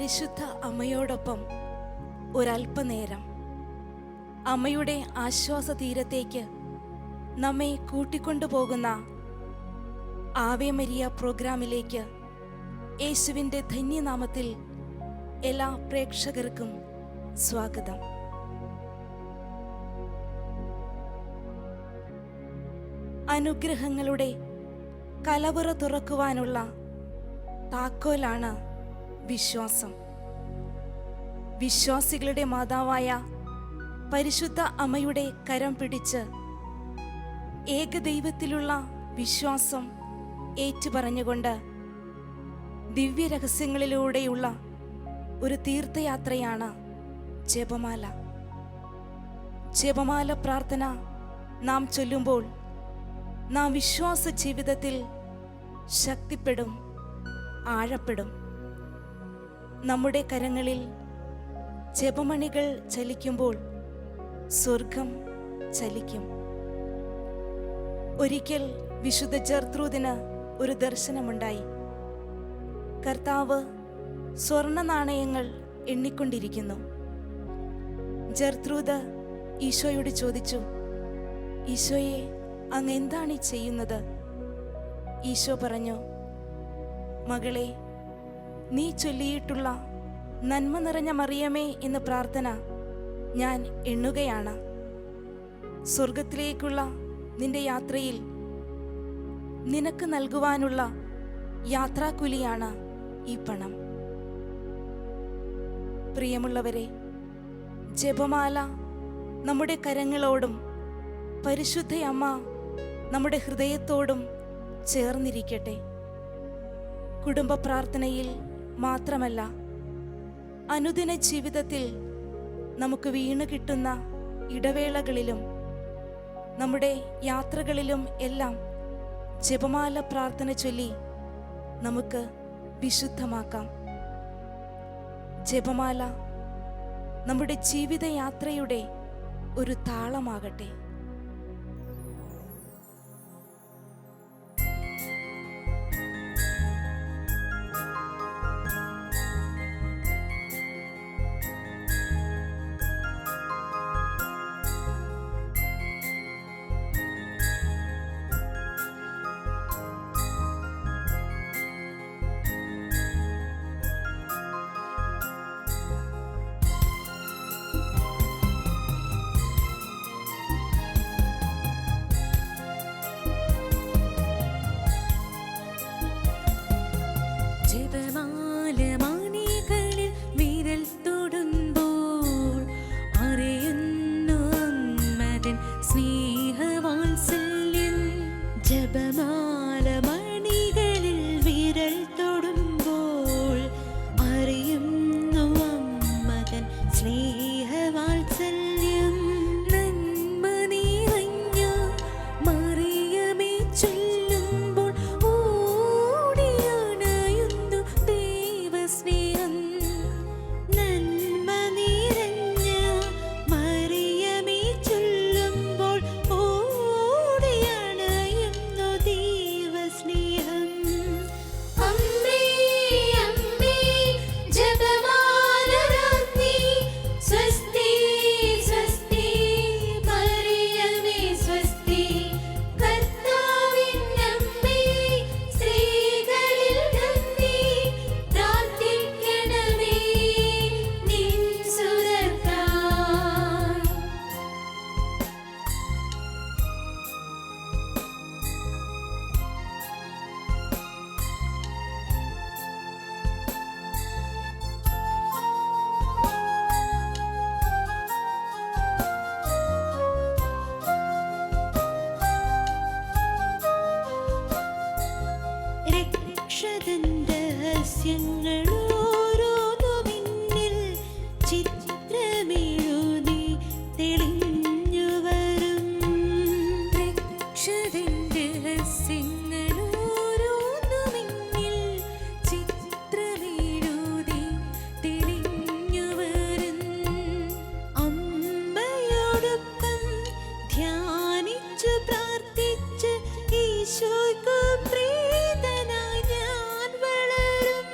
പരിശുദ്ധ അമ്മയോടൊപ്പം ഒരല്പനേരം അമ്മയുടെ ആശ്വാസ തീരത്തേക്ക് നമ്മെ കൂട്ടിക്കൊണ്ടുപോകുന്ന ആവേ മരിയ പ്രോഗ്രാമിലേക്ക് യേശുവിൻ്റെ ധന്യനാമത്തിൽ എല്ലാ പ്രേക്ഷകർക്കും സ്വാഗതം. അനുഗ്രഹങ്ങളുടെ കലവറ തുറക്കുവാനുള്ള താക്കോലാണ് വിശ്വാസം. വിശ്വാസികളുടെ മാതാവായ പരിശുദ്ധ അമ്മയുടെ കരം പിടിച്ച് ഏകദൈവത്തിലുള്ള വിശ്വാസം ഏറ്റുപറഞ്ഞുകൊണ്ട് ദിവ്യരഹസ്യങ്ങളിലൂടെയുള്ള ഒരു തീർത്ഥയാത്രയാണ് ജപമാല. ജപമാല പ്രാർത്ഥന നാം ചൊല്ലുമ്പോൾ നാം വിശ്വാസ ജീവിതത്തിൽ ശക്തിപ്പെടും, ആഴപ്പെടും. നമ്മുടെ കരങ്ങളിൽ ജപമണികൾ ചലിക്കുമ്പോൾ സ്വർഗം ചലിക്കും. ഒരിക്കൽ വിശുദ്ധ ജർത്രൂദിന് ഒരു ദർശനമുണ്ടായി. കർത്താവ് സ്വർണ്ണ നാണയങ്ങൾ എണ്ണിക്കൊണ്ടിരിക്കുന്നു. ജർത്രൂദ് ഈശോയോട് ചോദിച്ചു, ഈശോയെ, അങ്ങ് എന്താണ് ഈ ചെയ്യുന്നത്? ഈശോ പറഞ്ഞു, മകളെ, നീ ചൊല്ലിയിട്ടുള്ള നന്മ നിറഞ്ഞ മറിയമേ എന്ന പ്രാർത്ഥന ഞാൻ എണ്ണുകയാണ്. സ്വർഗത്തിലേക്കുള്ള നിന്റെ യാത്രയിൽ നിനക്ക് നൽകുവാനുള്ള യാത്രാക്കൂലിയാണ് ഈ പണം. പ്രിയമുള്ളവരെ, ജപമാല നമ്മുടെ കരങ്ങളോടും പരിശുദ്ധയമ്മ നമ്മുടെ ഹൃദയത്തോടും ചേർന്നിരിക്കട്ടെ. കുടുംബ പ്രാർത്ഥനയിൽ മാത്രമല്ല, അനുദിന ജീവിതത്തിൽ നമുക്ക് വീണ് കിട്ടുന്ന ഇടവേളകളിലും നമ്മുടെ യാത്രകളിലും എല്ലാം ജപമാല പ്രാർത്ഥന ചൊല്ലി നമുക്ക് വിശുദ്ധമാക്കാം. ജപമാല നമ്മുടെ ജീവിതയാത്രയുടെ ഒരു താളമാകട്ടെ. ഈശോയ്ക്ക് പ്രീതനായി ഞാൻ വളരും.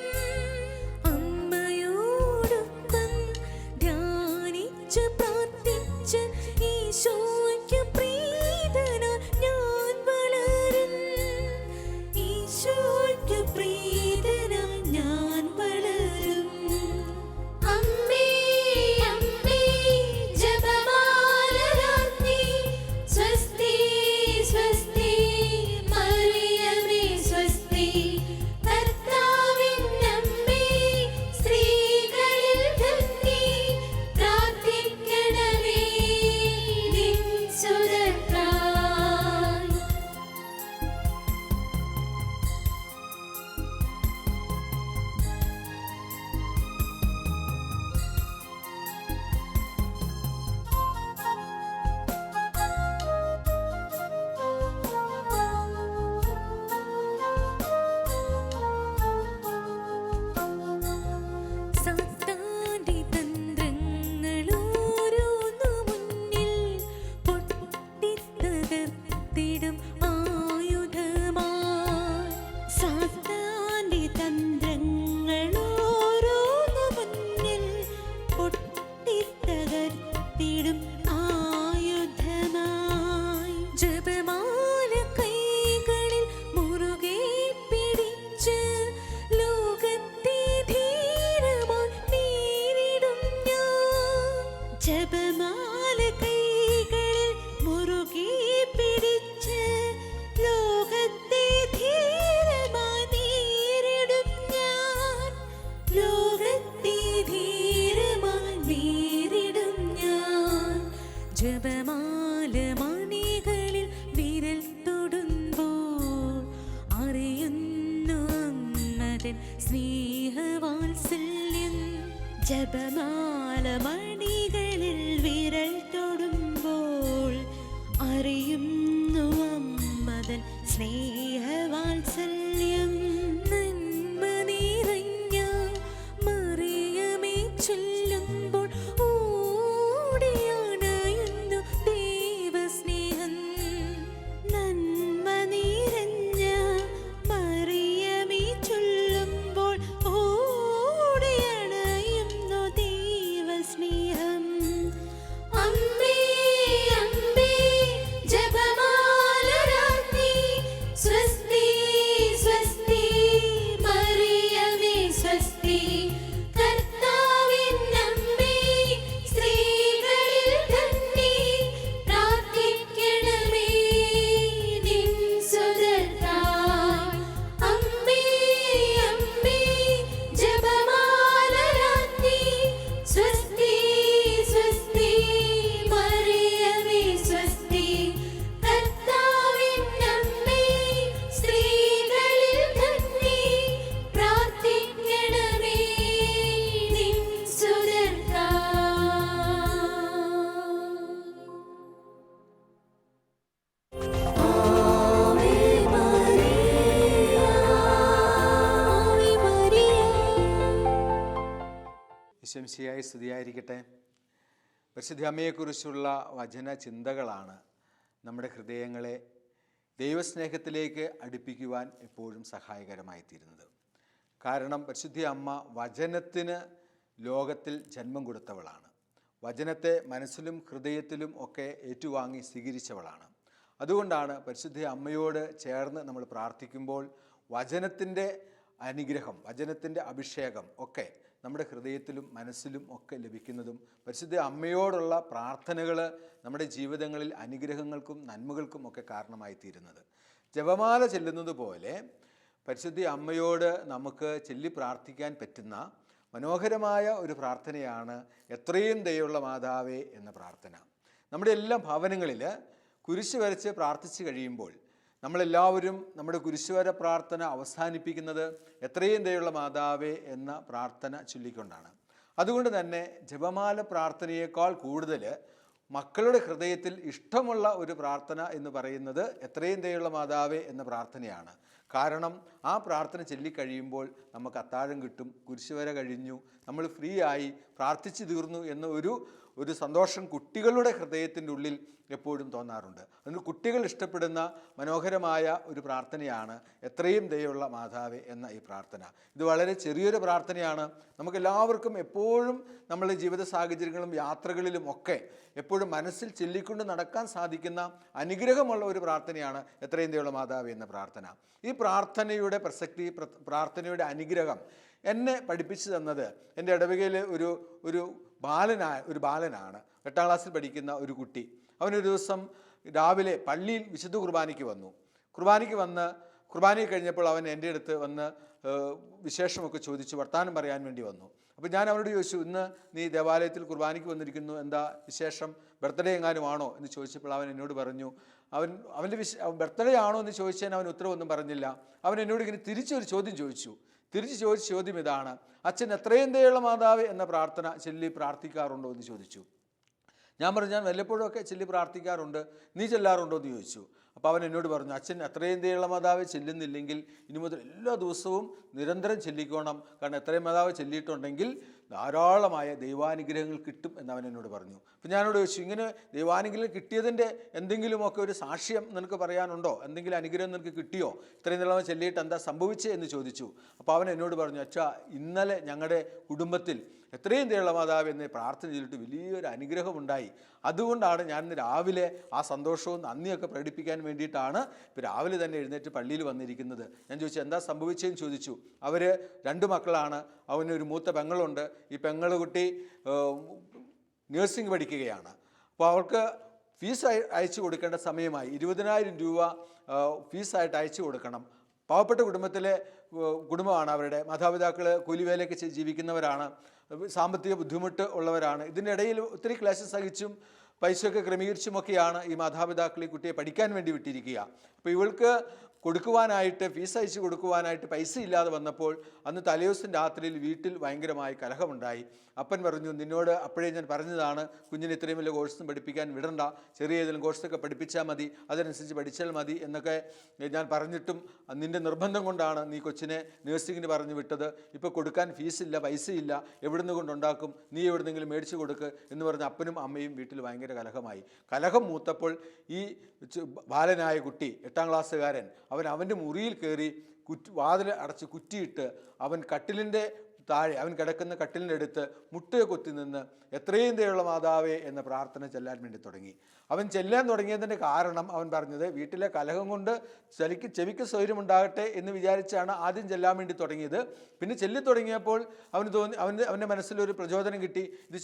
മതൻ സ്നേഹവാത്സല്യം. ജപമാല മണികളിൽ വിരൽ തൊടുമ്പോൾ അറിയുന്നു അമ്മതൻ സ്നേഹവാത്സല്യം. നന്മ നിറഞ്ഞ മറിയമേ ചൊല്ലുമ്പോൾ ഓടിയണയുന്നു ദൈവസ്നേഹം. നന്മ നിറഞ്ഞ മറിയമേ ചൊല്ലുമ്പോൾ ഓടിയണയുന്നു ദൈവസ്നേഹം. അമ്മേ അമ്മേ ജപമാല രാജ്ഞി, സ്വസ്തി സ്വസ്തി മറിയമേ സ്വസ്തി. കർത്താവിൻ അമ്മേ, സ്ത്രീകളിൽ ധന്യേ, പ്രാർത്ഥിക്കണമേ നിൻ സുതർക്കായി. അമ്മേ അമ്മേ ജപമാല രാജ്ഞി, സ്വസ്തി സ്വസ്തി മറിയമേ സ്വസ്തി. കർത്താവിൻ അമ്മേ, സ്ത്രീകളിൽ ധന്യേ, പ്രാർത്ഥിക്കണമേ നിൻ സുതർക്കായി. Ave Maria, Ave Maria. ഈശോമിശിഹായി സ്തുതിയായിരിക്കട്ടെ. പരിശുദ്ധ അമ്മയെക്കുറിച്ചുള്ള വചന ചിന്തകളാണ് നമ്മുടെ ഹൃദയങ്ങളെ ദൈവസ്നേഹത്തിലേക്ക് അടുപ്പിക്കുവാൻ എപ്പോഴും സഹായകരമായി തീരുന്നത്. കാരണം പരിശുദ്ധ അമ്മ വചനത്തിന് ലോകത്തിൽ ജന്മം കൊടുത്തവളാണ്. വചനത്തെ മനസ്സിലും ഹൃദയത്തിലും ഒക്കെ ഏറ്റുവാങ്ങി സ്വീകരിച്ചവളാണ്. അതുകൊണ്ടാണ് പരിശുദ്ധ അമ്മയോട് ചേർന്ന് നമ്മൾ പ്രാർത്ഥിക്കുമ്പോൾ വചനത്തിൻ്റെ അനുഗ്രഹം, വചനത്തിൻ്റെ അഭിഷേകം ഒക്കെ നമ്മുടെ ഹൃദയത്തിലും മനസ്സിലും ഒക്കെ ലഭിക്കുന്നതും പരിശുദ്ധ അമ്മയോടുള്ള പ്രാർത്ഥനകൾ നമ്മുടെ ജീവിതങ്ങളിൽ അനുഗ്രഹങ്ങൾക്കും നന്മകൾക്കും ഒക്കെ കാരണമായി തീരുന്നത്. ജപമാല ചെല്ലുന്നത് പോലെ പരിശുദ്ധ അമ്മയോട് നമുക്ക് ചൊല്ലി പ്രാർത്ഥിക്കാൻ പറ്റുന്ന മനോഹരമായ ഒരു പ്രാർത്ഥനയാണ് എത്രയും ദയുള്ള മാതാവേ എന്ന പ്രാർത്ഥന. നമ്മുടെ എല്ലാ ഭവനങ്ങളിൽ കുരിശ് വരച്ച് പ്രാർത്ഥിച്ചു കഴിയുമ്പോൾ നമ്മളെല്ലാവരും നമ്മുടെ കുരിശുവര പ്രാർത്ഥന അവസാനിപ്പിക്കുന്നത് എത്രയും ദയുള്ള മാതാവേ എന്ന പ്രാർത്ഥന ചൊല്ലിക്കൊണ്ടാണ്. അതുകൊണ്ട് തന്നെ ജപമാല പ്രാർത്ഥനയേക്കാൾ കൂടുതൽ മക്കളുടെ ഹൃദയത്തിൽ ഇഷ്ടമുള്ള ഒരു പ്രാർത്ഥന എന്ന് പറയുന്നത് എത്രയും ദയുള്ള മാതാവേ എന്ന പ്രാർത്ഥനയാണ്. കാരണം ആ പ്രാർത്ഥന ചൊല്ലിക്കഴിയുമ്പോൾ നമുക്ക് അത്താഴം കിട്ടും, കുരിശുവര കഴിഞ്ഞു, നമ്മൾ ഫ്രീ ആയി, പ്രാർത്ഥിച്ചു തീർന്നു എന്ന ഒരു സന്തോഷം കുട്ടികളുടെ ഹൃദയത്തിൻ്റെ ഉള്ളിൽ എപ്പോഴും തോന്നാറുണ്ട്. അതുകൊണ്ട് കുട്ടികൾ ഇഷ്ടപ്പെടുന്ന മനോഹരമായ ഒരു പ്രാർത്ഥനയാണ് എത്രയും ദയുള്ള മാതാവേ എന്ന ഈ പ്രാർത്ഥന. ഇത് വളരെ ചെറിയൊരു പ്രാർത്ഥനയാണ്. നമുക്കെല്ലാവർക്കും എപ്പോഴും നമ്മളുടെ ജീവിത സാഹചര്യങ്ങളും യാത്രകളിലും ഒക്കെ എപ്പോഴും മനസ്സിൽ ചൊല്ലിക്കൊണ്ട് നടക്കാൻ സാധിക്കുന്ന അനുഗ്രഹമുള്ള ഒരു പ്രാർത്ഥനയാണ് എത്രയും ദയുള്ള മാതാവേ എന്ന പ്രാർത്ഥന. ഈ പ്രാർത്ഥനയുടെ പ്രസക്തി, പ്രാർത്ഥനയുടെ അനുഗ്രഹം എന്നെ പഠിപ്പിച്ചു തന്നത് എൻ്റെ ഇടവകയിൽ ഒരു ബാലനാണ്. 8ാം ക്ലാസ്സിൽ പഠിക്കുന്ന ഒരു കുട്ടി. അവനൊരു ദിവസം രാവിലെ പള്ളിയിൽ വിശുദ്ധ കുർബാനയ്ക്ക് വന്നു. കുർബാന കഴിഞ്ഞപ്പോൾ അവൻ എൻ്റെ അടുത്ത് വന്ന് വിശേഷമൊക്കെ ചോദിച്ചു, വർത്തമാനം പറയാൻ വേണ്ടി വന്നു. അപ്പോൾ ഞാൻ അവനോട് ചോദിച്ചു, ഇന്ന് നീ ദേവാലയത്തിൽ കുർബാനയ്ക്ക് വന്നിരിക്കുന്നു, എന്താ വിശേഷം, ബർത്ത്ഡേ എങ്ങാനും ആണോ എന്ന് ചോദിച്ചപ്പോൾ അവൻ എന്നോട് പറഞ്ഞു, അവൻ്റെ ബർത്ത്ഡേ ആണോ എന്ന് ചോദിച്ചതിന് അവൻ ഉത്തരവൊന്നും പറഞ്ഞില്ല. അവൻ എന്നോട് ഇങ്ങനെ തിരിച്ചൊരു ചോദ്യം ചോദിച്ചു. ചോദിച്ച ചോദ്യം ഇതാണ്, അച്ഛൻ എത്രയും ദയുള്ള മാതാവേ എന്ന പ്രാർത്ഥന ചൊല്ലി പ്രാർത്ഥിക്കാറുണ്ടോ എന്ന് ചോദിച്ചു. ഞാൻ പറഞ്ഞു, ഞാൻ വല്ലപ്പോഴും ഒക്കെ ചൊല്ലി പ്രാർത്ഥിക്കാറുണ്ട്, നീ ചെല്ലാറുണ്ടോ എന്ന് ചോദിച്ചു. അപ്പോൾ അവൻ എന്നോട് പറഞ്ഞു, അച്ഛൻ എത്രയും ദയുള്ള മാതാവേ ചെല്ലുന്നില്ലെങ്കിൽ ഇനി മുതൽ എല്ലാ ദിവസവും നിരന്തരം ചെല്ലിക്കോണം. കാരണം എത്രയും മാതാവ് ചെല്ലിയിട്ടുണ്ടെങ്കിൽ ധാരാളമായ ദൈവാനുഗ്രഹങ്ങൾ കിട്ടും എന്നവൻ എന്നോട് പറഞ്ഞു. അപ്പോൾ ഞാനോട് ചോദിച്ചു, ഇങ്ങനെ ദൈവാനുഗ്രഹം കിട്ടിയതിൻ്റെ എന്തെങ്കിലുമൊക്കെ ഒരു സാക്ഷ്യം നിനക്ക് പറയാനുണ്ടോ, എന്തെങ്കിലും അനുഗ്രഹം നിനക്ക് കിട്ടിയോ, ഇത്രയും ദയുള്ള ചെല്ലിയിട്ട് എന്താ സംഭവിച്ചേ എന്ന് ചോദിച്ചു. അപ്പോൾ അവൻ എന്നോട് പറഞ്ഞു, അച്ഛാ, ഇന്നലെ ഞങ്ങളുടെ കുടുംബത്തിൽ എത്രയും ദയുള്ള മാതാവ് എന്ന് പ്രാർത്ഥന ചെയ്തിട്ട് വലിയൊരു അനുഗ്രഹമുണ്ടായി. അതുകൊണ്ടാണ് ഞാൻ ഇന്ന് രാവിലെ ആ സന്തോഷവും നന്ദിയൊക്കെ പ്രകടിപ്പിക്കാൻ വേണ്ടിയിട്ടാണ് ഇപ്പോൾ രാവിലെ തന്നെ എഴുന്നേറ്റ് പള്ളിയിൽ വന്നിരിക്കുന്നത്. ഞാൻ ചോദിച്ചു, എന്താ സംഭവിച്ചതെന്ന് ചോദിച്ചു. അവർ 2 മക്കളാണ്. അവനൊരു മൂത്ത പെങ്ങളുണ്ട്. ഈ പെങ്ങളുകുട്ടി നഴ്സിംഗ് പഠിക്കുകയാണ്. അപ്പോൾ അവൾക്ക് ഫീസ് അയച്ചു കൊടുക്കേണ്ട സമയമായി. 20,000 രൂപ ഫീസായിട്ട് അയച്ചു കൊടുക്കണം. പാവപ്പെട്ട കുടുംബമാണ് അവരുടെ. മാതാപിതാക്കൾ കൂലിവേലയൊക്കെ ജീവിക്കുന്നവരാണ്, സാമ്പത്തിക ബുദ്ധിമുട്ട് ഉള്ളവരാണ്. ഇതിനിടയിൽ ഒത്തിരി ക്ലേശം സഹിച്ചും പൈസയൊക്കെ ക്രമീകരിച്ചുമൊക്കെയാണ് ഈ മാതാപിതാക്കൾ ഈ കുട്ടിയെ പഠിക്കാൻ വേണ്ടി വിട്ടിരിക്കുക. അപ്പോൾ ഇവൾക്ക് കൊടുക്കുവാനായിട്ട്, ഫീസ് അയച്ചു കൊടുക്കുവാനായിട്ട് പൈസ ഇല്ലാതെ വന്നപ്പോൾ അന്ന് തലേദിവസം രാത്രിയിൽ വീട്ടിൽ ഭയങ്കരമായി കലഹമുണ്ടായി. അപ്പൻ പറഞ്ഞു, നിന്നോട് അപ്പോഴേ ഞാൻ പറഞ്ഞതാണ് കുഞ്ഞിനെ ഇത്രയും വലിയ കോഴ്സൊന്നും പഠിപ്പിക്കാൻ വിടണ്ട, ചെറിയ ഏതെങ്കിലും കോഴ്സൊക്കെ പഠിപ്പിച്ചാൽ മതി, അതിനനുസരിച്ച് പഠിച്ചാൽ മതി എന്നൊക്കെ ഞാൻ പറഞ്ഞിട്ടും നിൻ്റെ നിർബന്ധം കൊണ്ടാണ് നീ കൊച്ചിനെ നേഴ്സിങ്ങിന് പറഞ്ഞു വിട്ടത്. ഇപ്പോൾ കൊടുക്കാൻ ഫീസില്ല, പൈസയില്ല, എവിടുന്ന് കൊണ്ടുണ്ടാക്കും, നീ എവിടുന്നെങ്കിലും മേടിച്ച് കൊടുക്ക് എന്ന് പറഞ്ഞ് അപ്പനും അമ്മയും വീട്ടിൽ ഭയങ്കര കലഹമായി. കലഹം മൂത്തപ്പോൾ ഈ ബാലനായ കുട്ടി 8ാം ക്ലാസ്സുകാരൻ അവൻ്റെ മുറിയിൽ കയറി വാതിൽ അടച്ച് കുറ്റിയിട്ട് അവൻ കട്ടിലിൻ്റെ താഴെ, അവൻ കിടക്കുന്ന കട്ടിലിൻ്റെ അടുത്ത് മുട്ടയെ കൊത്തി നിന്ന് എത്രയും ദയുള്ള മാതാവേ എന്ന പ്രാർത്ഥന ചെല്ലാൻ വേണ്ടി തുടങ്ങി. അവൻ ചെല്ലാൻ തുടങ്ങിയതിൻ്റെ കാരണം അവൻ പറഞ്ഞത്, വീട്ടിലെ കലഹം കൊണ്ട് ചെവിക്ക് സൗകര്യമുണ്ടാകട്ടെ എന്ന് വിചാരിച്ചാണ് ആദ്യം ചെല്ലാൻ വേണ്ടി തുടങ്ങിയത്. പിന്നെ ചെല്ലി തുടങ്ങിയപ്പോൾ അവന് തോന്നി, അവൻ്റെ മനസ്സിലൊരു പ്രചോദനം കിട്ടി, ഇത്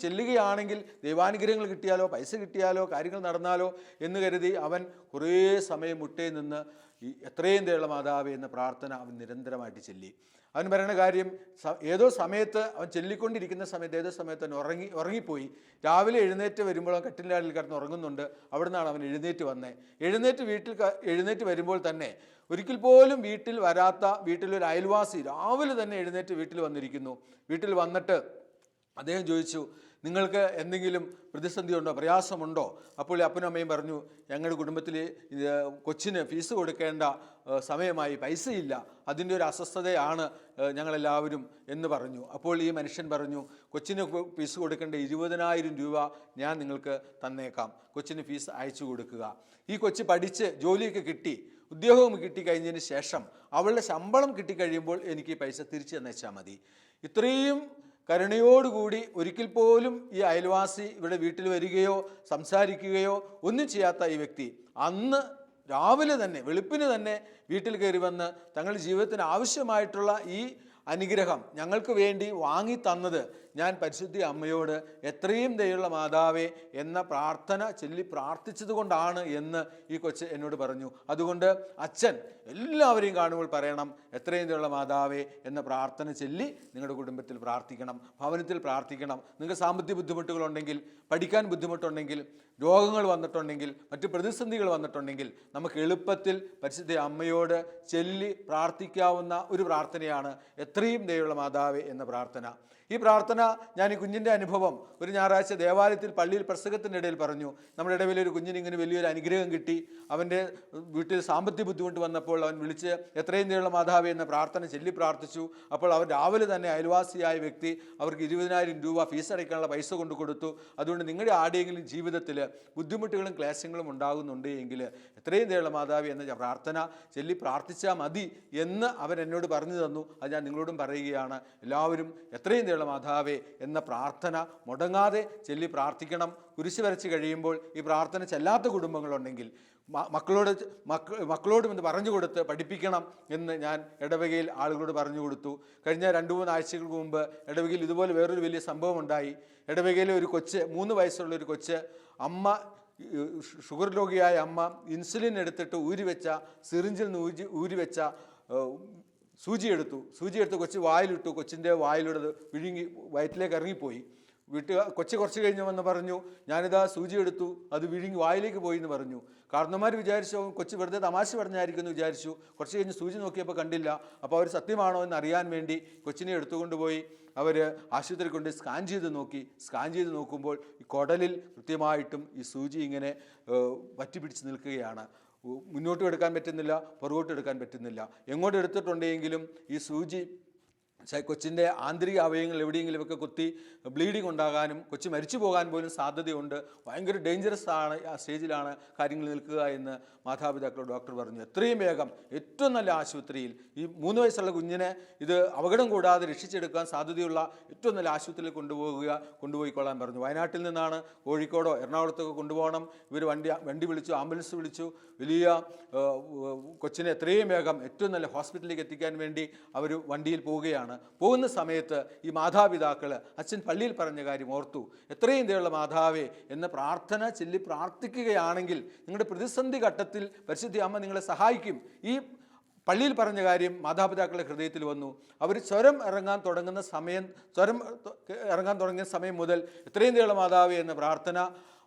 ചെല്ലുകയാണെങ്കിൽ ദൈവാനുഗ്രഹങ്ങൾ കിട്ടിയാലോ, പൈസ കിട്ടിയാലോ, കാര്യങ്ങൾ നടന്നാലോ എന്ന് കരുതി അവൻ കുറേ സമയം മുട്ടയിൽ നിന്ന് ഈ എത്രയും ദയുള്ള മാതാവേ എന്ന പ്രാർത്ഥന അവൻ നിരന്തരമായിട്ട് ചെല്ലി. അവൻ പറയുന്ന കാര്യം, ഏതോ സമയത്ത് അവൻ ചൊല്ലിക്കൊണ്ടിരിക്കുന്ന സമയത്ത് ഏതോ സമയത്ത് അവൻ ഉറങ്ങിപ്പോയി. രാവിലെ എഴുന്നേറ്റ് വരുമ്പോൾ അവൻ കട്ടിലിൻ്റെ അടിയിൽ കിടന്ന് ഉറങ്ങുന്നുണ്ട്. അവിടെ നിന്നാണ് അവൻ എഴുന്നേറ്റ് വന്നത്. എഴുന്നേറ്റ് വരുമ്പോൾ തന്നെ ഒരിക്കൽ പോലും വീട്ടിൽ വരാത്ത വീട്ടിലൊരു അയൽവാസി രാവിലെ തന്നെ എഴുന്നേറ്റ് വീട്ടിൽ വന്നിരിക്കുന്നു. വീട്ടിൽ വന്നിട്ട് അദ്ദേഹം ചോദിച്ചു, നിങ്ങൾക്ക് എന്തെങ്കിലും പ്രതിസന്ധി ഉണ്ടോ, പ്രയാസമുണ്ടോ? അപ്പോൾ അപ്പനും അമ്മയും പറഞ്ഞു, ഞങ്ങളുടെ കുടുംബത്തിൽ കൊച്ചിന് ഫീസ് കൊടുക്കേണ്ട സമയമായി, പൈസയില്ല, അതിൻ്റെ ഒരു അസ്വസ്ഥതയാണ് ഞങ്ങളെല്ലാവരും എന്ന് പറഞ്ഞു. അപ്പോൾ ഈ മനുഷ്യൻ പറഞ്ഞു, കൊച്ചിന് ഫീസ് കൊടുക്കേണ്ട 20,000 രൂപ ഞാൻ നിങ്ങൾക്ക് തന്നേക്കാം, കൊച്ചിന് ഫീസ് അയച്ചു കൊടുക്കുക. ഈ കൊച്ച് പഠിച്ച് ജോലിയൊക്കെ കിട്ടി, ഉദ്യോഗം കിട്ടിക്കഴിഞ്ഞതിന് ശേഷം അവളുടെ ശമ്പളം കിട്ടിക്കഴിയുമ്പോൾ എനിക്ക് ഈ പൈസ തിരിച്ചു തന്നേച്ചാൽ മതി. ഇത്രയും കരുണയോടുകൂടി ഒരിക്കൽ പോലും ഈ അയൽവാസി ഇവിടെ വീട്ടിൽ വരികയോ സംസാരിക്കുകയോ ഒന്നും ചെയ്യാത്ത ഈ വ്യക്തി അന്ന് രാവിലെ തന്നെ, വെളുപ്പിന് തന്നെ വീട്ടിൽ കയറി വന്ന് തങ്ങളുടെ ജീവിതത്തിന് ആവശ്യമായിട്ടുള്ള ഈ അനുഗ്രഹം ഞങ്ങൾക്ക് വേണ്ടി വാങ്ങി തന്നത് ഞാൻ പരിശുദ്ധ അമ്മയോട് എത്രയും ദയുള്ള മാതാവേ എന്ന പ്രാർത്ഥന ചൊല്ലി പ്രാർത്ഥിച്ചത് കൊണ്ടാണ് എന്ന് ഈ കൊച്ച് എന്നോട് പറഞ്ഞു. അതുകൊണ്ട് അച്ഛൻ എല്ലാവരെയും കാണുമ്പോൾ പറയണം, എത്രയും ദയുള്ള മാതാവേ എന്ന പ്രാർത്ഥന ചൊല്ലി നിങ്ങളുടെ കുടുംബത്തിൽ പ്രാർത്ഥിക്കണം, ഭവനത്തിൽ പ്രാർത്ഥിക്കണം. നിങ്ങൾക്ക് സാമ്പത്തിക ബുദ്ധിമുട്ടുകളുണ്ടെങ്കിൽ, പഠിക്കാൻ ബുദ്ധിമുട്ടുണ്ടെങ്കിൽ, രോഗങ്ങൾ വന്നിട്ടുണ്ടെങ്കിൽ, മറ്റ് പ്രതിസന്ധികൾ വന്നിട്ടുണ്ടെങ്കിൽ നമുക്ക് എളുപ്പത്തിൽ പരിശുദ്ധ അമ്മയോട് ചൊല്ലി പ്രാർത്ഥിക്കാവുന്ന ഒരു പ്രാർത്ഥനയാണ് എത്രയും ദയുള്ള മാതാവേ എന്ന പ്രാർത്ഥന. ഈ പ്രാർത്ഥന ഞാൻ ഈ കുഞ്ഞിൻ്റെ അനുഭവം ഒരു ഞായറാഴ്ച ദേവാലയത്തിൽ പള്ളിയിൽ പ്രസംഗത്തിൻ്റെ ഇടയിൽ പറഞ്ഞു. നമ്മുടെ ഇടയിൽ ഒരു കുഞ്ഞിന് ഇങ്ങനെ വലിയൊരു അനുഗ്രഹം കിട്ടി. അവൻ്റെ വീട്ടിൽ സാമ്പത്തിക ബുദ്ധിമുട്ട് വന്നപ്പോൾ അവൻ വിളിച്ച് എത്രയും ദയുള്ള മാതാവേ എന്ന പ്രാർത്ഥന ചൊല്ലി പ്രാർത്ഥിച്ചു. അപ്പോൾ അവർ രാവിലെ തന്നെ അയൽവാസിയായ വ്യക്തി അവർക്ക് 20,000 രൂപ ഫീസ് അടയ്ക്കാനുള്ള പൈസ കൊണ്ട് കൊടുത്തു. അതുകൊണ്ട് നിങ്ങളുടെ ആരുടെയെങ്കിലും ജീവിതത്തിൽ ബുദ്ധിമുട്ടുകളും ക്ലേശങ്ങളും ഉണ്ടാകുന്നുണ്ട് എങ്കിൽ എത്രയും ദയുള്ള മാതാവേ എന്ന പ്രാർത്ഥന ചൊല്ലി പ്രാർത്ഥിച്ചാൽ മതി എന്ന് അവൻ എന്നോട് പറഞ്ഞു തന്നു. അത് ഞാൻ നിങ്ങളോടും പറയുകയാണ്. എല്ലാവരും എത്രയും ദയുള്ള മാതാവേ എന്ന പ്രാർത്ഥന മുടങ്ങാതെ ചൊല്ലി പ്രാർത്ഥിക്കണം. കുരിശ് വരച്ച് കഴിയുമ്പോൾ ഈ പ്രാർത്ഥന ചെല്ലാത്ത കുടുംബങ്ങളുണ്ടെങ്കിൽ മക്കളോടും ഇത് പറഞ്ഞു കൊടുത്ത് പഠിപ്പിക്കണം എന്ന് ഞാൻ ഇടവകയിൽ ആളുകളോട് പറഞ്ഞു കൊടുത്തു. കഴിഞ്ഞ 2-3 ആഴ്ചകൾക്ക് മുമ്പ് ഇടവകയിൽ ഇതുപോലെ വേറൊരു വലിയ സംഭവം ഉണ്ടായി. ഇടവകയിലെ ഒരു കൊച്ച്, 3 വയസ്സുള്ളൊരു കൊച്ച്, അമ്മ ഷുഗർ രോഗിയായ അമ്മ ഇൻസുലിൻ എടുത്തിട്ട് ഊരിവെച്ച സിറിഞ്ചിൽ നിന്ന് ഊരിവെച്ച സൂചിയെടുത്ത് കൊച്ച് വായിലിട്ടു. കൊച്ചിൻ്റെ വായിലൂടെ വിഴുങ്ങി വയറ്റിലേക്ക് ഇറങ്ങിപ്പോയി. കൊച്ച് കുറച്ച് കഴിഞ്ഞ് വന്ന് പറഞ്ഞു, ഞാനിതാ സൂചി എടുത്തു, അത് വിഴുങ്ങി വായിലേക്ക് പോയി എന്ന് പറഞ്ഞു. കാരണന്മാർ വിചാരിച്ചു കൊച്ച് വെറുതെ തമാശ പറഞ്ഞായിരിക്കും എന്ന് വിചാരിച്ചു. കുറച്ച് കഴിഞ്ഞ് സൂചി നോക്കിയപ്പോൾ കണ്ടില്ല. അപ്പോൾ അവർ സത്യമാണോ എന്ന് അറിയാൻ വേണ്ടി കൊച്ചിനെ എടുത്തുകൊണ്ടുപോയി അവർ ആശുപത്രി കൊണ്ട് സ്കാൻ ചെയ്ത് നോക്കുമ്പോൾ ഈ കുടലിൽ കൃത്യമായിട്ടും ഈ സൂചി ഇങ്ങനെ വറ്റിപ്പിടിച്ച് നിൽക്കുകയാണ്. മുന്നോട്ടും എടുക്കാൻ പറ്റുന്നില്ല, പുറകോട്ടും എടുക്കാൻ പറ്റുന്നില്ല. എങ്ങോട്ട് എടുത്തിട്ടുണ്ടെങ്കിലും ഈ സൂചി കൊച്ചിൻ്റെ ആന്തരിക അവയവങ്ങൾ എവിടെയെങ്കിലുമൊക്കെ കുത്തി ബ്ലീഡിങ് ഉണ്ടാകാനും കൊച്ച് മരിച്ചു പോകാൻ പോലും സാധ്യതയുണ്ട്. ഭയങ്കര ഡേഞ്ചറസ് ആണ്, ആ സ്റ്റേജിലാണ് കാര്യങ്ങൾ നിൽക്കുക എന്ന് മാതാപിതാക്കളോട് ഡോക്ടർ പറഞ്ഞു. എത്രയും വേഗം ഏറ്റവും നല്ല ആശുപത്രിയിൽ ഈ 3 വയസ്സുള്ള കുഞ്ഞിനെ ഇത് അപകടം കൂടാതെ രക്ഷിച്ചെടുക്കാൻ സാധ്യതയുള്ള ഏറ്റവും നല്ല ആശുപത്രിയിൽ കൊണ്ടുപോയിക്കൊള്ളാൻ പറഞ്ഞു. വയനാട്ടിൽ നിന്നാണ് കോഴിക്കോടോ എറണാകുളത്തൊക്കെ കൊണ്ടുപോകണം. ഇവർ വണ്ടി വിളിച്ചു, ആംബുലൻസ് വിളിച്ചു. വലിയ കൊച്ചിനെ എത്രയും വേഗം ഏറ്റവും നല്ല ഹോസ്പിറ്റലിലേക്ക് എത്തിക്കാൻ വേണ്ടി അവർ വണ്ടിയിൽ പോവുകയാണ്. പോകുന്ന സമയത്ത് ഈ മാതാപിതാക്കൾ അച്ഛൻ പള്ളിയിൽ പറഞ്ഞ കാര്യം ഓർത്തു. എത്രയും ദയുള്ള മാതാവേ എന്ന പ്രാർത്ഥന ചൊല്ലി പ്രാർത്ഥിക്കുകയാണെങ്കിൽ നിങ്ങളുടെ പ്രതിസന്ധി ഘട്ടത്തിൽ പരിശുദ്ധ അമ്മ നിങ്ങളെ സഹായിക്കും. ഈ പള്ളിയിൽ പറഞ്ഞ കാര്യം മാതാപിതാക്കളുടെ ഹൃദയത്തിൽ വന്നു. അവർ സ്വരം ഇറങ്ങാൻ തുടങ്ങിയ സമയം മുതൽ എത്രയും ദയുള്ള മാതാവേ എന്ന പ്രാർത്ഥന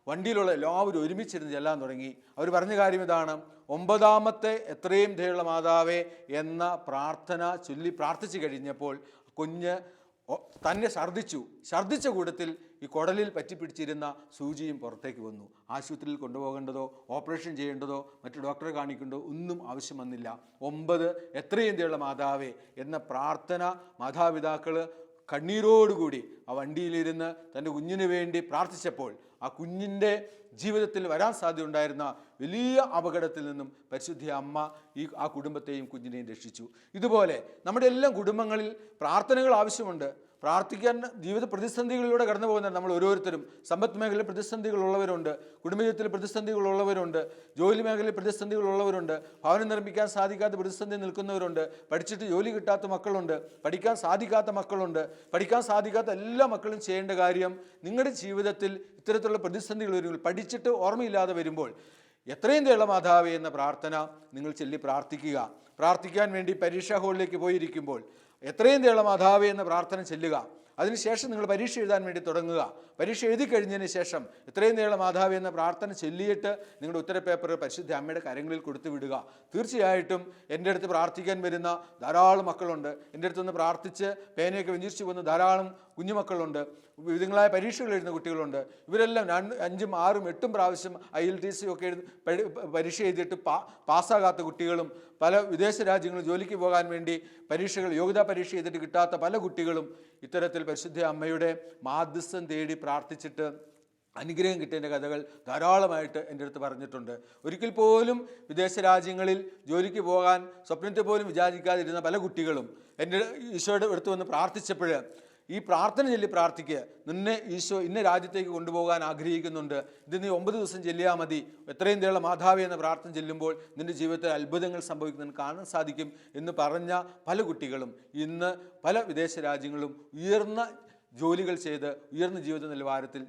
വണ്ടിയിലുള്ള എല്ലാവരും ഒരുമിച്ചിരുന്ന് ചെല്ലാൻ തുടങ്ങി. അവർ പറഞ്ഞ കാര്യം ഇതാണ്: 9-ാമത്തെ എത്രയും ദയുള്ള മാതാവേ എന്ന പ്രാർത്ഥന ചൊല്ലി പ്രാർത്ഥിച്ചു കഴിഞ്ഞപ്പോൾ കുഞ്ഞ് തന്നെ ഛർദ്ദിച്ച കൂട്ടത്തിൽ ഈ കുടലിൽ പറ്റിപ്പിടിച്ചിരുന്ന സൂചിയും പുറത്തേക്ക് വന്നു. ആശുപത്രിയിൽ കൊണ്ടുപോകേണ്ടതോ ഓപ്പറേഷൻ ചെയ്യേണ്ടതോ മറ്റു ഡോക്ടറെ കാണിക്കേണ്ടതോ ഒന്നും ആവശ്യം വന്നില്ല. 9 എത്രയും ദയുള്ള മാതാവേ എന്ന പ്രാർത്ഥന മാതാപിതാക്കൾ കണ്ണീരോടുകൂടി ആ വണ്ടിയിലിരുന്ന് തൻ്റെ കുഞ്ഞിന് വേണ്ടി പ്രാർത്ഥിച്ചപ്പോൾ ആ കുഞ്ഞിൻ്റെ ജീവിതത്തിൽ വരാൻ സാധ്യതയുണ്ടായിരുന്ന വലിയ അപകടത്തിൽ നിന്നും പരിശുദ്ധ അമ്മ ആ കുടുംബത്തെയും കുഞ്ഞിനെയും രക്ഷിച്ചു. ഇതുപോലെ നമ്മുടെ എല്ലാം കുടുംബങ്ങളിൽ പ്രാർത്ഥനകൾ ആവശ്യമുണ്ട്. പ്രാർത്ഥിക്കാൻ ജീവിത പ്രതിസന്ധികളിലൂടെ കടന്നു പോകുന്നത് നമ്മൾ ഓരോരുത്തരും. സമ്പത്ത് മേഖലയിൽ പ്രതിസന്ധികളുള്ളവരുണ്ട്, കുടുംബജീവിതത്തിൽ പ്രതിസന്ധികളുള്ളവരുണ്ട്, ജോലി മേഖലയിൽ പ്രതിസന്ധികളുള്ളവരുണ്ട്, ഭവനം നിർമ്മിക്കാൻ സാധിക്കാത്ത പ്രതിസന്ധി നിൽക്കുന്നവരുണ്ട്, പഠിച്ചിട്ട് ജോലി കിട്ടാത്ത മക്കളുണ്ട്, പഠിക്കാൻ സാധിക്കാത്ത മക്കളുണ്ട്. പഠിക്കാൻ സാധിക്കാത്ത എല്ലാ മക്കളും ചെയ്യേണ്ട കാര്യം, നിങ്ങളുടെ ജീവിതത്തിൽ ഇത്തരത്തിലുള്ള പ്രതിസന്ധികൾ വരുമ്പോൾ, പഠിച്ചിട്ട് ഓർമ്മയില്ലാതെ വരുമ്പോൾ എത്രയും ദയുള്ള മാതാവേ എന്ന പ്രാർത്ഥന നിങ്ങൾ ചൊല്ലി പ്രാർത്ഥിക്കുക. പ്രാർത്ഥിക്കാൻ വേണ്ടി പരീക്ഷാ ഹാളിലേക്ക് പോയിരിക്കുമ്പോൾ എത്രയും ദയുള്ള മാതാവേ എന്ന പ്രാർത്ഥന ചൊല്ലുക. അതിനുശേഷം നിങ്ങൾ പരീക്ഷ എഴുതാൻ വേണ്ടി തുടങ്ങുക. പരീക്ഷ എഴുതി കഴിഞ്ഞതിന് ശേഷം എത്രയും ദയുള്ള മാതാവേ എന്ന പ്രാർത്ഥന ചൊല്ലിയിട്ട് നിങ്ങളുടെ ഉത്തരപേപ്പർ പരിശുദ്ധ അമ്മയുടെ കരങ്ങളിൽ കൊടുത്തു വിടുക. തീർച്ചയായിട്ടും എൻ്റെ അടുത്ത് പ്രാർത്ഥിക്കാൻ വരുന്ന ധാരാളം മക്കളുണ്ട്. എൻ്റെ അടുത്തുനിന്ന് പ്രാർത്ഥിച്ച് പേനയൊക്കെ വെഞ്ചരിച്ചു പോകുന്ന ധാരാളം കുഞ്ഞുമക്കളുണ്ട്. വിവിധങ്ങളായ പരീക്ഷകൾ എഴുതുന്ന കുട്ടികളുണ്ട്. ഇവരെല്ലാം 5ഉം 6ഉം 8ഉം പ്രാവശ്യം IELTS ഒക്കെ പരീക്ഷ എഴുതിയിട്ട് പാസ്സാകാത്ത കുട്ടികളും, പല വിദേശ രാജ്യങ്ങളിൽ ജോലിക്ക് പോകാൻ വേണ്ടി യോഗ്യതാ പരീക്ഷ ചെയ്തിട്ട് കിട്ടാത്ത പല കുട്ടികളും ഇത്തരത്തിൽ പരിശുദ്ധ അമ്മയുടെ മാധ്യസ്ഥം തേടി പ്രാർത്ഥിച്ചിട്ട് അനുഗ്രഹം കിട്ടിയതിൻ്റെ കഥകൾ ധാരാളമായിട്ട് എൻ്റെ അടുത്ത് പറഞ്ഞിട്ടുണ്ട്. ഒരിക്കൽ പോലും വിദേശ രാജ്യങ്ങളിൽ ജോലിക്ക് പോകാൻ സ്വപ്നത്തെ പോലും വിചാരിക്കാതിരുന്ന പല കുട്ടികളും എൻ്റെ ഈശോയുടെ അടുത്ത് വന്ന് പ്രാർത്ഥിച്ചപ്പോൾ ഈ പ്രാർത്ഥന ചൊല്ലി പ്രാർത്ഥിക്കുക. നിന്നെ ഈശോ ഇന്ന രാജ്യത്തേക്ക് കൊണ്ടുപോകാൻ ആഗ്രഹിക്കുന്നുണ്ട്, ഇത് നീ 9 ദിവസം ചെല്ലിയാൽ മതി. എത്രയും ദയുള്ള മാതാവേ എന്ന പ്രാർത്ഥന ചെല്ലുമ്പോൾ നിൻ്റെ ജീവിതത്തിൽ അത്ഭുതങ്ങൾ സംഭവിക്കുന്നതിന് കാണാൻ സാധിക്കും എന്ന് പറഞ്ഞ പല കുട്ടികളും ഇന്ന് പല വിദേശ രാജ്യങ്ങളും ഉയർന്ന ജോലികൾ ചെയ്ത് ഉയർന്ന ജീവിത നിലവാരത്തിൽ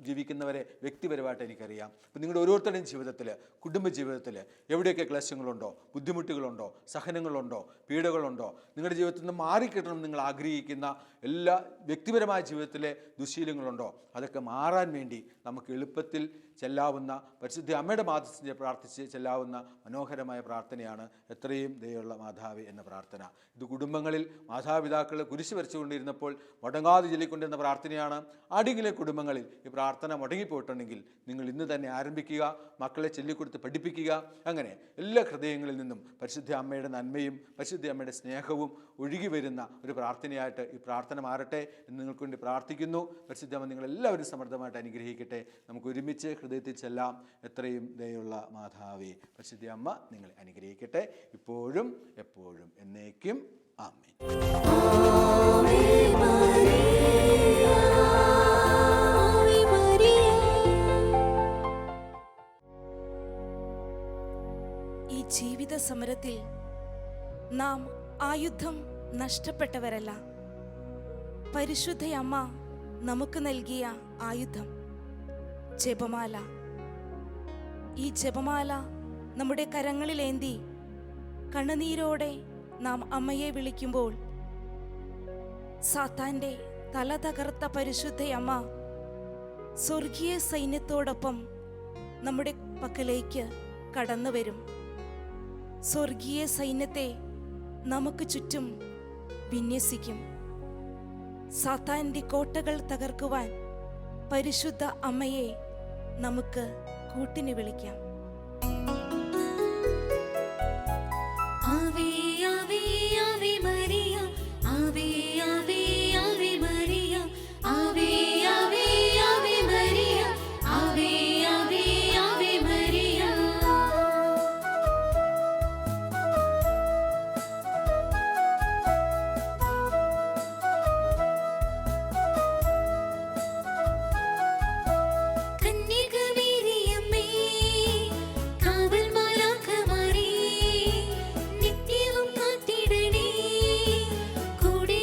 ജീവിക്കുന്നവരെ വ്യക്തിപരമായിട്ട് എനിക്കറിയാം. അപ്പം നിങ്ങളുടെ ഓരോരുത്തരുടെയും ജീവിതത്തിൽ, കുടുംബജീവിതത്തിൽ എവിടെയൊക്കെ ക്ലേശങ്ങളുണ്ടോ, ബുദ്ധിമുട്ടുകളുണ്ടോ, സഹനങ്ങളുണ്ടോ, പീഡകളുണ്ടോ, നിങ്ങളുടെ ജീവിതത്തിൽ നിന്ന് മാറിക്കിട്ടണം നിങ്ങൾ ആഗ്രഹിക്കുന്ന എല്ലാ വ്യക്തിപരമായ ജീവിതത്തിലെ ദുശീലങ്ങളുണ്ടോ, അതൊക്കെ മാറാൻ വേണ്ടി നമുക്ക് എളുപ്പത്തിൽ ചെല്ലാവുന്ന പരിശുദ്ധ അമ്മയുടെ മാധ്യസ്ഥത്തെ പ്രാർത്ഥിച്ച് ചെല്ലാവുന്ന മനോഹരമായ പ്രാർത്ഥനയാണ് എത്രയും ദയുള്ള മാതാവേ എന്ന പ്രാർത്ഥന. ഇത് കുടുംബങ്ങളിൽ മാതാപിതാക്കൾ കുരിശ് വരച്ചുകൊണ്ടിരുന്നപ്പോൾ മുടങ്ങാതെ ചൊല്ലിക്കൊണ്ടിരുന്ന പ്രാർത്ഥനയാണ്. ആരെങ്കിലും കുടുംബങ്ങളിൽ ഈ പ്രാർത്ഥന മുടങ്ങിപ്പോയിട്ടുണ്ടെങ്കിൽ നിങ്ങൾ ഇന്ന് തന്നെ ആരംഭിക്കുക, മക്കളെ ചൊല്ലിക്കൊടുത്ത് പഠിപ്പിക്കുക. അങ്ങനെ എല്ലാ ഹൃദയങ്ങളിൽ നിന്നും പരിശുദ്ധ അമ്മയുടെ നന്മയും പരിശുദ്ധ അമ്മയുടെ സ്നേഹവും ഒഴുകി വരുന്ന ഒരു പ്രാർത്ഥനയായിട്ട് ഈ പ്രാർത്ഥന മാറട്ടെ എന്ന് നിങ്ങൾക്ക് വേണ്ടി പ്രാർത്ഥിക്കുന്നു. പരിശുദ്ധ അമ്മ നിങ്ങളെല്ലാവരും സമൃദ്ധമായിട്ട് അനുഗ്രഹിക്കട്ടെ. നമുക്ക് ഒരുമിച്ച് ഹൃദയത്തിൽ ചെല്ലാം. എത്രയും ദയുള്ള മാതാവേ, പരിശുദ്ധ അമ്മ നിങ്ങളെ അനുഗ്രഹിക്കട്ടെ, ഇപ്പോഴും എപ്പോഴും എന്നേക്കും. ആമേൻ. ഈ ജീവിത സമരത്തിൽ നാം ആയുധം നഷ്ടപ്പെട്ടവരല്ല. പരിശുദ്ധ അമ്മ നമുക്ക് നൽകിയ ആയുധം ജപമാല. ഈ ജപമാല നമ്മുടെ കരങ്ങളിലേന്തി കണ്ണുനീരോടെ നാം അമ്മയെ വിളിക്കുമ്പോൾ സാത്താന്റെ തല തകർത്ത പരിശുദ്ധ അമ്മ സ്വർഗീയ സൈന്യത്തോടൊപ്പം നമ്മുടെ പക്കലേക്ക് കടന്നു വരും. സ്വർഗീയ സൈന്യത്തെ നമുക്ക് ചുറ്റും വിന്യസിക്കും. സാത്താന്റെ കോട്ടകൾ തകർക്കുവാൻ പരിശുദ്ധ അമ്മയെ നമുക്ക് കൂട്ടിന് വിളിക്കാം. ആവേ ആവേ ആവേ മരിയ, ആവേ ആവേ ആവേ മരിയ, ആവേ ആവേ ആവേ മരിയ, ആവേ ആവേ ആവേ മരിയ. കന്യകമേരിയമ്മേ, കാവൽ മാലാഖമാരേ, നിത്യവും കാത്തിടണേ, കൂടെ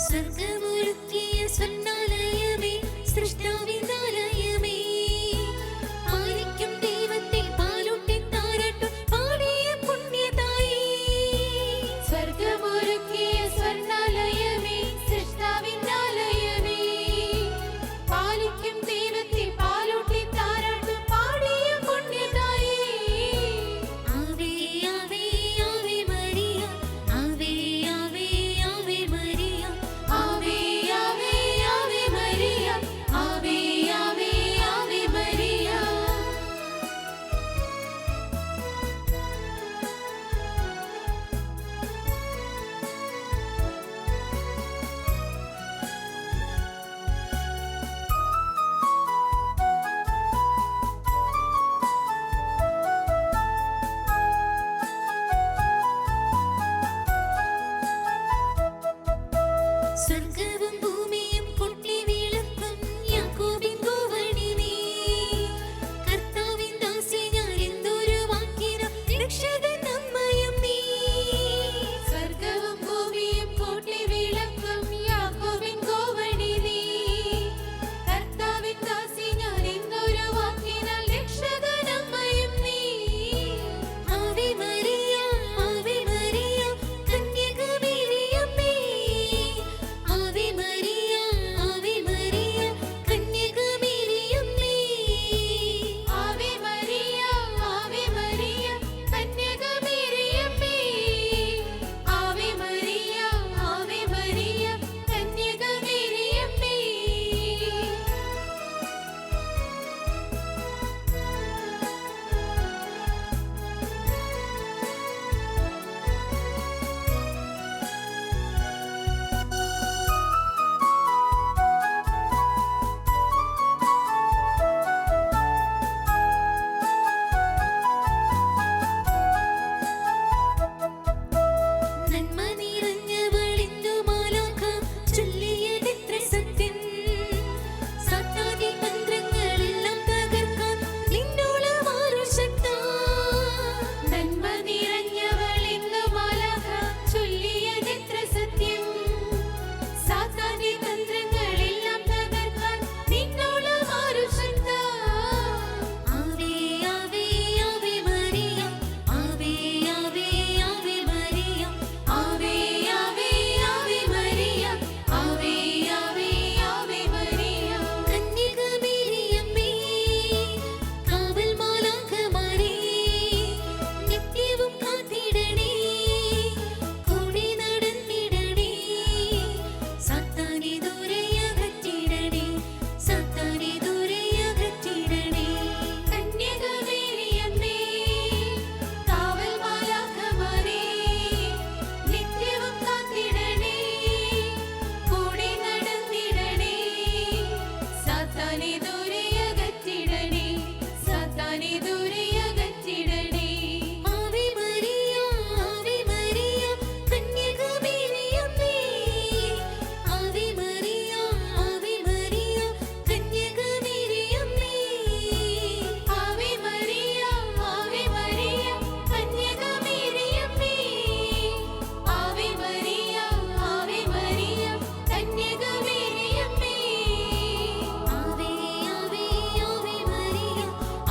സ്വർഗമൊരുക്കിയ സ്വർണ്ണാലയമേ, സൃഷ്ടാവിനാലയമേ, പാലിക്കും ദൈവത്തെ പാലൂട്ടി താരാട്ടും പാടിയ പുണ്യതായേ. സ്വർഗമൊരുക്കിയ സ്വർണ്ണാലയമേ, സൃഷ്ടാവിനാലയമേ, പാലിക്കും ദൈവത്തെ പാലൂട്ടി താരാട്ടും പാടിയ പുണ്യതായേ. ആവേ ആവേ ആവേ മരിയ, ആവേ ആവേ ആവേ മരിയ, ആവേ ആവേ ആവേ മരിയ, ആവേ ആവേ ആവേ മരിയ. സ്വർഗവും ഭൂമിയും പൊട്ടി വീഴും യാക്കോബിൻ ഗോവണി നീ. കർത്താവിൻ ദാസി ഞാൻ എന്തൊരു വാക്കിനും രക്ഷകൻ അമ്മയും നീ. സ്വർഗവും ഭൂമിയും പൊട്ടി വീഴും യാക്കോബിൻ ഗോവണി നീ. കർത്താവിൻ ദാസി ഞാൻ എന്തൊരു വാക്കിനും രക്ഷകൻ അമ്മയും നീ. ആവേ മരിയ, ആവേ മരിയ, കന്യക മേരിയമ്മേ. ആവേ മരിയ, ആവേ മരിയ, കന്യക മേരിയമ്മേ. ആവേ മരിയ, ആവേ മരിയ, കന്യക മേരിയമ്മേ. ആവേ മരിയ, ആവേ മരിയ, കന്യക മേരിയമ്മേ. നന്മ നിറഞ്ഞവളെന്നു മാലാഖ ചൊല്ലിയതെത്ര സത്യം. സാത്താന്റെ തന്ത്രങ്ങളെല്ലാം തകർക്കാൻ നിന്നോളമാറു ശക്ത. നന്മ നിറഞ്ഞവളെന്നു മാലാഖ ചൊല്ലിയതെത്ര സത്യം. സാത്താന്റെ തന്ത്രങ്ങളെല്ലാം തകർക്കാൻ നിന്നോളമാറു ശക്ത. ആവേ ആവേ ആവേ മരിയ, ആവേ ആവേ ആവേ മരിയ, ആവേ ആവേ ആവേ മരിയ, ആവേ ആവേ ആവേ മരിയ. കന്യക മേരിയമ്മേ, കാവൽ മാലാഖമാരേ, നിത്യവും കാത്തിടണേ, കൂടെ നടന്നിടണേ, സാത്താനെ ദൂരെ അകറ്റിടണേ, സാത്താനെ ദൂരെ അകറ്റിടണേ. കന്യക മേരിയമ്മേ, കാവൽ മാലാഖമാരേ, നിത്യവും കാത്തിടണേ, കൂടെ നടന്നിടണേ, സാത്താനെ ദൂരെ അകറ്റിടണേ, സാത്താനെ ദൂരെ അകറ്റിടണേ. ആവേ മരിയ, ആവേ മരിയ, കന്യക മേരിയമ്മേ. ആവേ മരിയ, ആവേ മരിയ, കന്യക മേരിയമ്മേ. ആവേ മരിയ, ആവേ മരിയ, കന്യക മേരിയമ്മേ. ആവേ മരിയ, ആവേ മരിയ, കന്യക മേരിയമ്മേ. ആവേ ആവേ ആവേ മരിയ,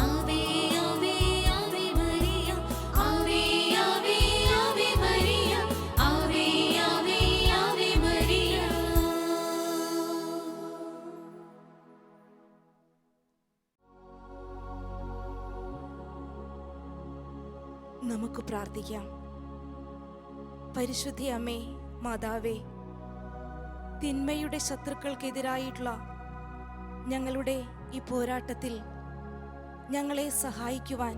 ആവേ ആവേ ആവേ മരിയ, ആവേ ആവേ ആവേ മരിയ, ആവേ ആവേ ആവേ മരിയ. നമുക്ക് പ്രാർത്ഥിക്കാം. പരിശുദ്ധ അമ്മേ, മാതാവേ, തിന്മയുടെ ശത്രുക്കൾക്കെതിരായിട്ടുള്ള ഞങ്ങളുടെ ഈ പോരാട്ടത്തിൽ ഞങ്ങളെ സഹായിക്കുവാൻ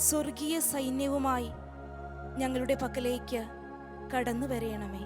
സ്വർഗീയ സൈന്യവുമായി ഞങ്ങളുടെ പക്കലേക്ക് കടന്നു വരയണമേ.